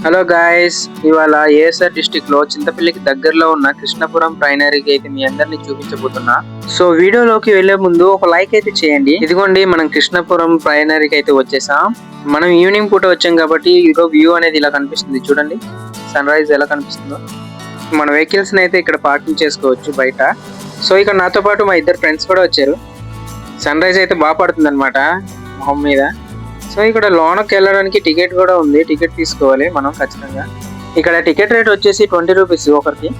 Hello guys, ఇవాళ ASR district లో చింతపల్లికి దగ్గరలో ఉన్న కృష్ణపురం ప్రైనరీకి అయితే మీ అందరినీ చూపించబోతున్నా. సో వీడియోలోకి వెళ్లే ముందు ఒక లైక్ అయితే చేయండి. ఇదిగోండి, మనం కృష్ణపురం ప్రైనరీకి అయితే వచ్చేసాం. మనం ఈవినింగ్ పూట వచ్చాం కాబట్టి ఇదిగో వ్యూ అనేది ఇలా కనిపిస్తుంది. చూడండి సన్ రైజ్ ఎలా కనిపిస్తుందో. మన వెహికల్స్ అయితే ఇక్కడ పార్కింగ్ చేసుకోవచ్చు బయట. సో ఇక్కడ నాతో పాటు మా ఇద్దరు ఫ్రెండ్స్ కూడా వచ్చారు. సన్ రైజ్ అయితే బాగా పడుతుంది అనమాట మొహం మీద. సో ఇక్కడ లోనకి వెళ్ళడానికి టికెట్ కూడా ఉంది, టికెట్ తీసుకోవాలి మనం ఖచ్చితంగా. ఇక్కడ టికెట్ రేట్ వచ్చేసి 20 రూపీస్ ఒకరికి.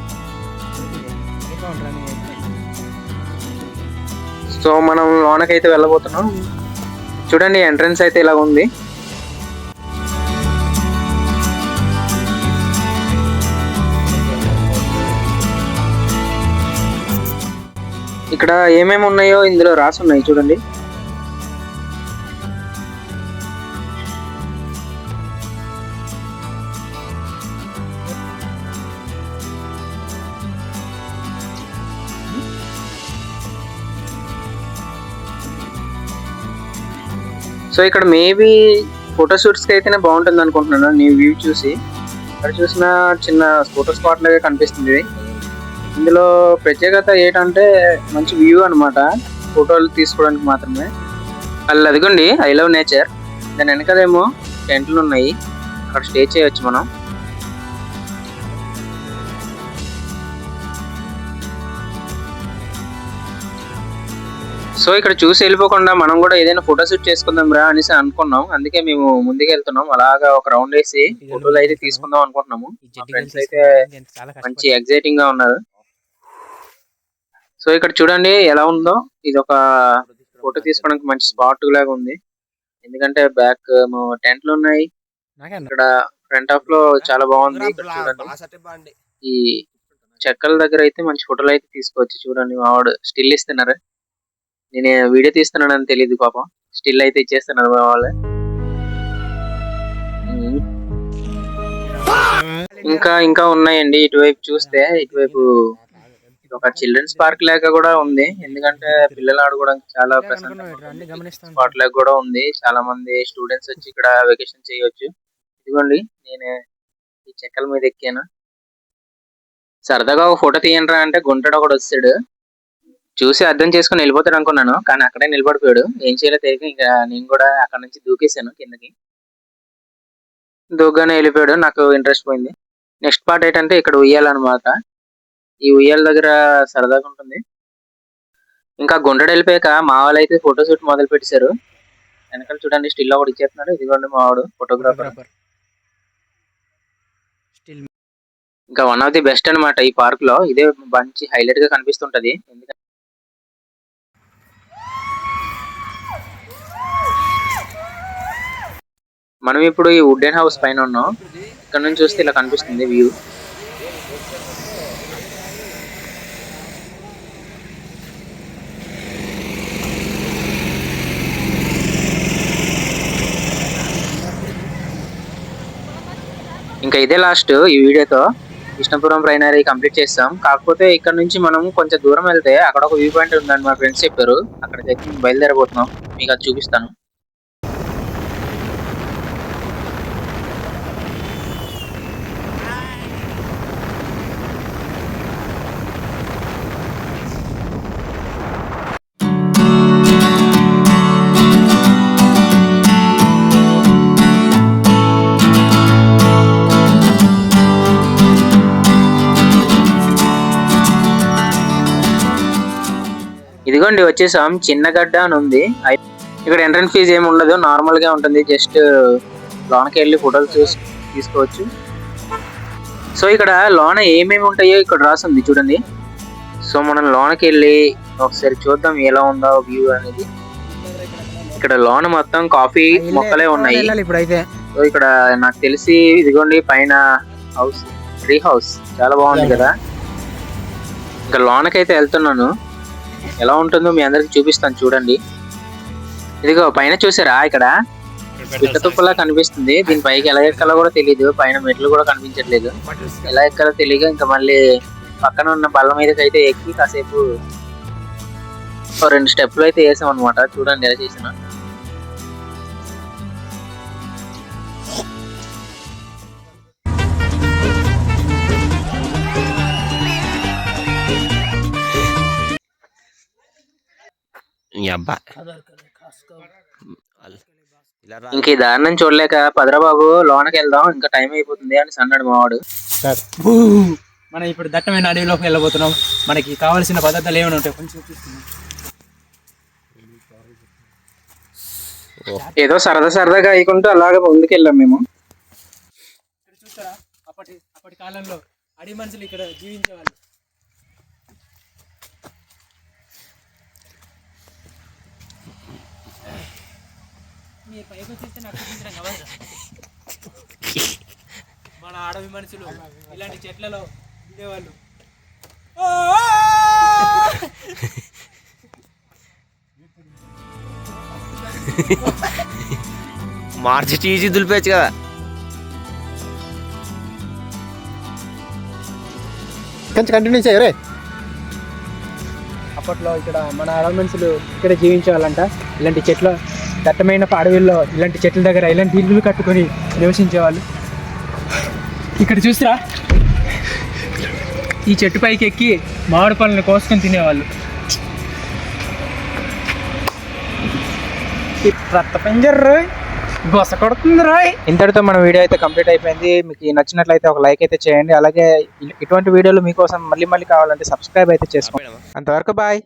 సో మనం లోనకైతే వెళ్ళబోతున్నాం. చూడండి ఎంట్రన్స్ అయితే ఇలా ఉంది. ఇక్కడ ఏమేమి ఉన్నాయో ఇందులో రాసి ఉన్నాయి చూడండి. సో ఇక్కడ మేబీ ఫోటోషూట్స్కి అయితేనే బాగుంటుంది అనుకుంటున్నాను. నీ వ్యూ చూసి ఇక్కడ చూసిన చిన్న ఫోటో స్పాట్ లాగా కనిపిస్తుంది. ఇందులో ప్రత్యేకత ఏంటంటే మంచి వ్యూ అనమాట, ఫోటోలు తీసుకోవడానికి మాత్రమే. అలా అదిగోండి ఐ లవ్ నేచర్. దాని వెనకదేమో టెంట్లు ఉన్నాయి, అక్కడ స్టే చేయొచ్చు మనం. సో ఇక్కడ చూసి వెళ్ళిపోకుండా మనం కూడా ఏదైనా ఫోటో షూట్ చేసుకుందాం రా అనేసి అనుకున్నాం. అందుకే మేము ముందుకు వెళ్తున్నాం. అలాగా ఒక రౌండ్ వేసి ఫోటోలు అయితే తీసుకుందాం అనుకుంటున్నాము. మా ఫ్రెండ్స్ అయితే మంచి ఎగ్జైటింగ్ గా ఉన్నారు. సో ఇక్కడ చూడండి ఎలా ఉందో. ఇది ఒక ఫోటో తీసుకోవడానికి మంచి స్పాట్ లాగా ఉంది. ఎందుకంటే బ్యాక్ టెంట్లు ఉన్నాయి. ఇక్కడ ఫ్రంట్ హాఫ్ లో చాలా బాగుంది. ఇక్కడ చూడండి ఈ చెక్కల దగ్గర అయితే మంచి ఫోటోలు అయితే తీసుకోవచ్చు. చూడండి మా వాడు స్టిల్ ఇస్తున్నారు. నేను వీడియో తీస్తున్నానని తెలియదు పాపం, స్టిల్ అయితే ఇచ్చేస్తున్నారు మా వాళ్ళు. ఇంకా ఉన్నాయండి. ఇటువైపు చూస్తే ఇటువైపు ఒక చిల్డ్రన్స్ పార్క్ లాగా కూడా ఉంది. ఎందుకంటే పిల్లలు ఆడుకోవడానికి చాలా ప్రశాంతంగా స్పాట్ లాగా కూడా ఉంది. చాలా మంది స్టూడెంట్స్ వచ్చి ఇక్కడ వెకేషన్ చేయవచ్చు. ఇదిగోండి నేను ఈ చెక్కల మీద ఎక్కాను. సరదాగా ఒక ఫోటో తీయండిరా అంటే గుంటడు ఒకడు వచ్చాడు. చూసి అర్థం చేసుకుని వెళ్ళిపోతాడు అనుకున్నాను, కానీ అక్కడే నిలబడిపోయాడు. ఏం చేయాలో తెలియక ఇంకా నేను కూడా అక్కడ నుంచి దూకేశాను కిందకి. దూగ్గానే వెళ్ళిపోయాడు. నాకు ఇంట్రెస్ట్ పోయింది. నెక్స్ట్ పార్ట్ ఏంటంటే ఇక్కడ ఉయ్యాలన్నమాట. ఈ ఉయ్యాల దగ్గర సరదాగా ఉంటుంది. ఇంకా గుంటడు వెళ్ళిపోయాక మా వాళ్ళు అయితే ఫోటో షూట్ మొదలు పెట్టేశారు. వెనకాల చూడండి స్టిల్ ఒకటి ఇచ్చేస్తున్నాడు. ఇదిగోండి మా వాడు ఫోటోగ్రాఫర్. ఇంకా వన్ ఆఫ్ ది బెస్ట్ అనమాట ఈ పార్క్ లో. ఇదే మంచి హైలైట్ గా కనిపిస్తుంటది. ఎందుకంటే మనం ఇప్పుడు ఈ వుడెన్ హౌస్ పైన ఉన్నాం. ఇక్కడ నుంచి చూస్తే ఇలా కనిపిస్తుంది వ్యూ. ఇంకా ఇదే లాస్ట్ ఈ వీడియోతో. కృష్ణపురం ప్రైనరీ కంప్లీట్ చేస్తాం. కాకపోతే ఇక్కడ నుంచి మనం కొంచెం దూరం వెళ్తే అక్కడ ఒక వ్యూ పాయింట్ ఉందని మా ఫ్రెండ్స్ చెప్పారు. అక్కడికి బయలుదేరబోతున్నాం. మీకు అది చూపిస్తాను. ఇదిగోండి వచ్చేసాం. చిన్నగడ్డ అని ఉంది. ఇక్కడ ఎంట్రన్స్ ఫీజు ఏమి ఉండదు, నార్మల్ గా ఉంటుంది. జస్ట్ లోనకి వెళ్ళి ఫోటోలు తీసుకోవచ్చు. సో ఇక్కడ లోన ఏమేమి ఉంటాయో ఇక్కడ రాసింది చూడండి. సో మనం లోనకి వెళ్ళి ఒకసారి చూద్దాం ఎలా ఉందో వ్యూ అనేది. ఇక్కడ లోన మొత్తం కాఫీ మొక్కలే ఉన్నాయి. సో ఇక్కడ నాకు తెలిసి ఇదిగోండి పైన హౌస్, ట్రీ హౌస్ చాలా బాగుంది కదా. ఇంకా లోనకైతే వెళ్తున్నాను. ఎలా ఉంటుందో మీ అందరికి చూపిస్తాను చూడండి. ఇదిగో పైన చూసారా, ఇక్కడ పిట్ట తుప్పలా కనిపిస్తుంది. దీని పైకి ఎలా ఎక్కాలో కూడా తెలియదు. పైన మెట్లు కూడా కనిపించట్లేదు. ఎలా ఎక్కాలో తెలియక ఇంకా మళ్ళీ పక్కన ఉన్న బల్ల మీదకి అయితే ఎక్కి కాసేపు 2 స్టెప్లు అయితే వేసాం అనమాట. చూడండి ఎలా చేసిన. ఈ అబ్బా ఇంక ఈ దారుణం చూడలేక పదరాబాబు లోనకి వెళ్దాం ఇంకా టైం అయిపోతుంది అని అన్నాడు మావాడు. మనం ఇప్పుడు దట్టమైన అడవిలోకి వెళ్ళబోతున్నాం. మనకి కావాల్సిన పదార్థాలు ఏమైనా ఉంటాయి కొంచెం చూస్తున్నాం. ఏదో సరదాగా అయ్యకుంటూ అలాగే ముందుకెళ్ళాం మేము. ఇక్కడ చూస్తారా అప్పటి కాలంలో అడవి మనుషులు ఇక్కడ జీవించేవాళ్ళు. మీరు పైకి వచ్చేస్తే నాకు చూపించడం కావాలి. మన అడవి మనుషులు ఇలాంటి చెట్లలో ఉండేవాళ్ళు. మార్చి టీజీ దులిపేచ్చు కదా. కొంచెం కంటిన్యూ చేయరే. అప్పట్లో ఇక్కడ మన అడవి మనుషులు ఇక్కడ జీవించేవాళ్ళంట. ఇలాంటి చెట్ల దట్టమైన అడవిల్లో ఇలాంటి చెట్ల దగ్గర ఇలాంటి ఇల్లులు కట్టుకొని నివసించేవాళ్ళు. ఇక్కడ చూసిరా ఈ చెట్టు పైకి ఎక్కి మామిడి పళ్ళని కోసుకొని తినేవాళ్ళు. గొస కొడుతుంది రాయ్. ఇంతటితో మన వీడియో అయితే కంప్లీట్ అయిపోయింది. మీకు నచ్చినట్లయితే ఒక లైక్ అయితే చేయండి. అలాగే ఇటువంటి వీడియోలు మీకోసం మళ్ళీ కావాలంటే సబ్స్క్రైబ్ అయితే చేసుకోండి. అంతవరకు బాయ్.